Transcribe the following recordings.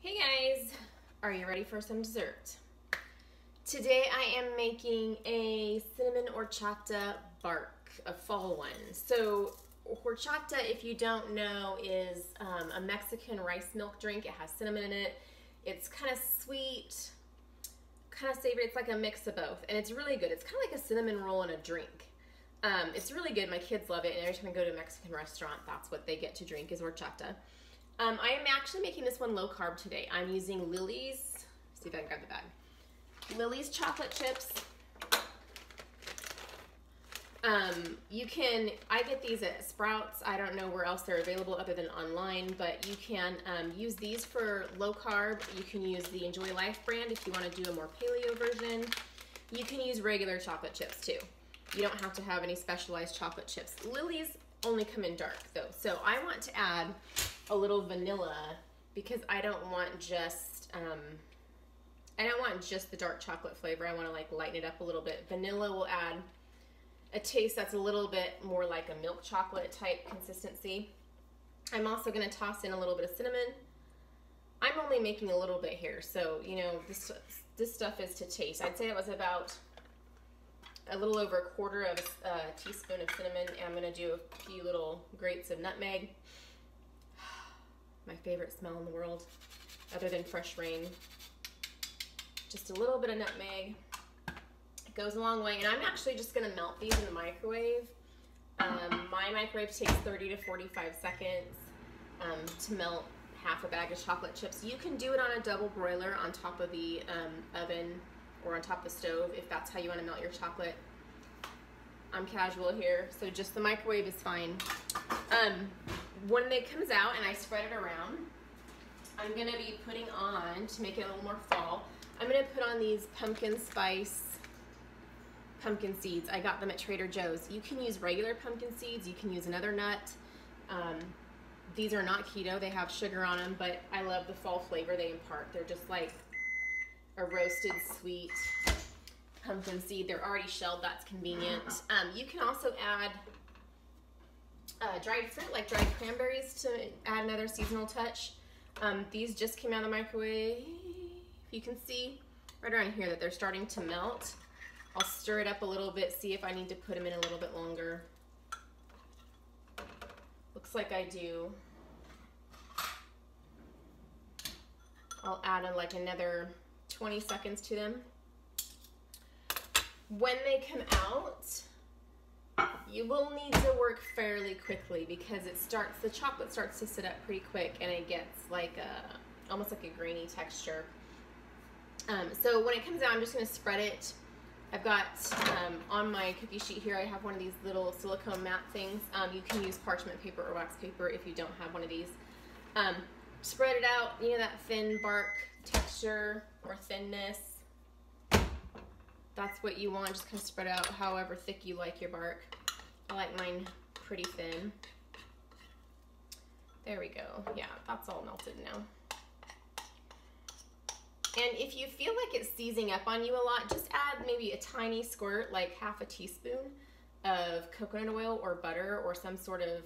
Hey guys, are you ready for some dessert? Today I am making a cinnamon horchata bark, a fall one. So horchata, if you don't know, is a Mexican rice milk drink. It has cinnamon in it. It's kind of sweet, kind of savory. It's like a mix of both, and it's really good. It's kind of like a cinnamon roll in a drink. It's really good. My kids love it, and every time I go to a Mexican restaurant, that's what they get to drink is horchata. I am actually making this one low carb today. I'm using Lily's, see if I can grab the bag. Lily's chocolate chips. I get these at Sprouts. I don't know where else they're available other than online, but you can use these for low carb. You can use the Enjoy Life brand if you want to do a more paleo version. You can use regular chocolate chips too. You don't have to have any specialized chocolate chips. Lily's only come in dark though, so I want to add a little vanilla because I don't want just the dark chocolate flavor. I want to like lighten it up a little bit. Vanilla will add a taste that's a little bit more like a milk chocolate type consistency. I'm also going to toss in a little bit of cinnamon. I'm only making a little bit here, so you know this stuff is to taste. I'd say it was about a little over a quarter of a teaspoon of cinnamon, and I'm going to do a few little grates of nutmeg. My favorite smell in the world, other than fresh rain. Just a little bit of nutmeg. It goes a long way, and I'm actually just going to melt these in the microwave. My microwave takes 30 to 45 seconds to melt half a bag of chocolate chips. You can do it on a double broiler on top of the oven or on top of the stove if that's how you want to melt your chocolate. I'm casual here, so just the microwave is fine. When it comes out and I spread it around, I'm going to be putting on, to make it a little more fall, I'm going to put on these pumpkin spice pumpkin seeds. I got them at Trader Joe's. You can use regular pumpkin seeds, you can use another nut. These are not keto, they have sugar on them, but I love the fall flavor they impart. They're just like a roasted sweet pumpkin seed. They're already shelled, that's convenient. You can also add dried fruit, like dried cranberries, to add another seasonal touch. These just came out of the microwave. You can see right around here that they're starting to melt. I'll stir it up a little bit, see if I need to put them in a little bit longer. Looks like I do. I'll add like another 20 seconds to them. When they come out, you will need to work fairly quickly because the chocolate starts to sit up pretty quick and it gets like almost like a grainy texture. So when it comes out, I'm just going to spread it. I've got on my cookie sheet here, I have one of these little silicone mat things. You can use parchment paper or wax paper if you don't have one of these. Spread it out, you know, that thin bark texture or thinness. That's what you want, just kind of spread out however thick you like your bark. I like mine pretty thin. There we go. Yeah, that's all melted now. And if you feel like it's seizing up on you a lot, just add maybe a tiny squirt, like half a teaspoon of coconut oil or butter or some sort of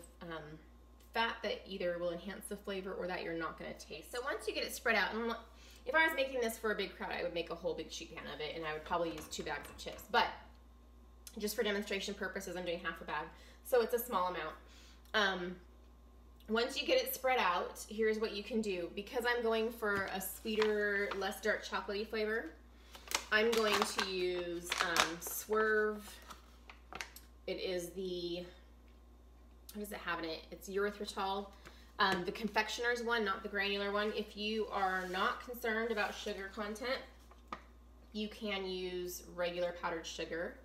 fat that either will enhance the flavor or that you're not going to taste. So once you get it spread out, and if I was making this for a big crowd, I would make a whole big sheet pan of it, and I would probably use 2 bags of chips. But just for demonstration purposes, I'm doing half a bag, so it's a small amount. Once you get it spread out, here's what you can do. Because I'm going for a sweeter, less dark chocolatey flavor, I'm going to use Swerve. It is the, what does it have in it? It's erythritol. The confectioner's one, not the granular one. If you are not concerned about sugar content, you can use regular powdered sugar.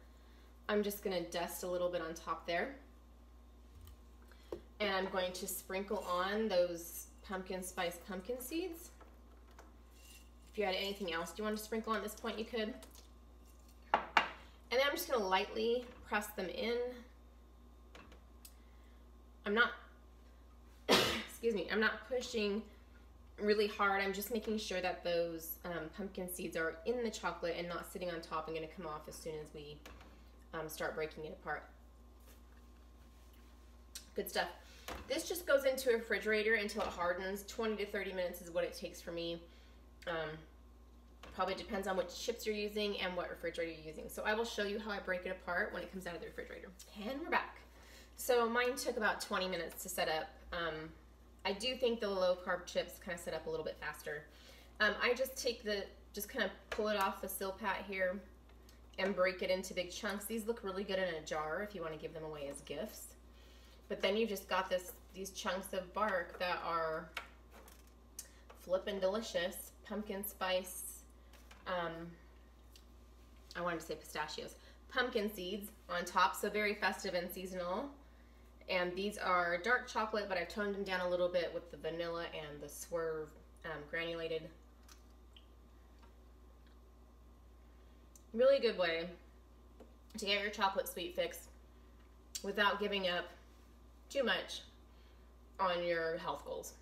I'm just going to dust a little bit on top there. And I'm going to sprinkle on those pumpkin spice pumpkin seeds. If you had anything else you want to sprinkle on at this point, you could. And then I'm just going to lightly press them in. I'm not, excuse me, I'm not pushing really hard. I'm just making sure that those pumpkin seeds are in the chocolate and not sitting on top and going to come off as soon as we start breaking it apart. Good stuff. This just goes into a refrigerator until it hardens. 20 to 30 minutes is what it takes for me. Probably depends on which chips you're using and what refrigerator you're using. So I will show you how I break it apart when it comes out of the refrigerator. And we're back. So mine took about 20 minutes to set up. I do think the low carb chips kind of set up a little bit faster. I just kind of pull it off the Silpat here and break it into big chunks. These look really good in a jar if you want to give them away as gifts. But then you've just got these chunks of bark that are flippin' delicious. Pumpkin spice, I wanted to say pistachios. Pumpkin seeds on top, so very festive and seasonal. And these are dark chocolate, but I've toned them down a little bit with the vanilla and the Swerve granulated. Really good way to get your chocolate sweet fix without giving up too much on your health goals.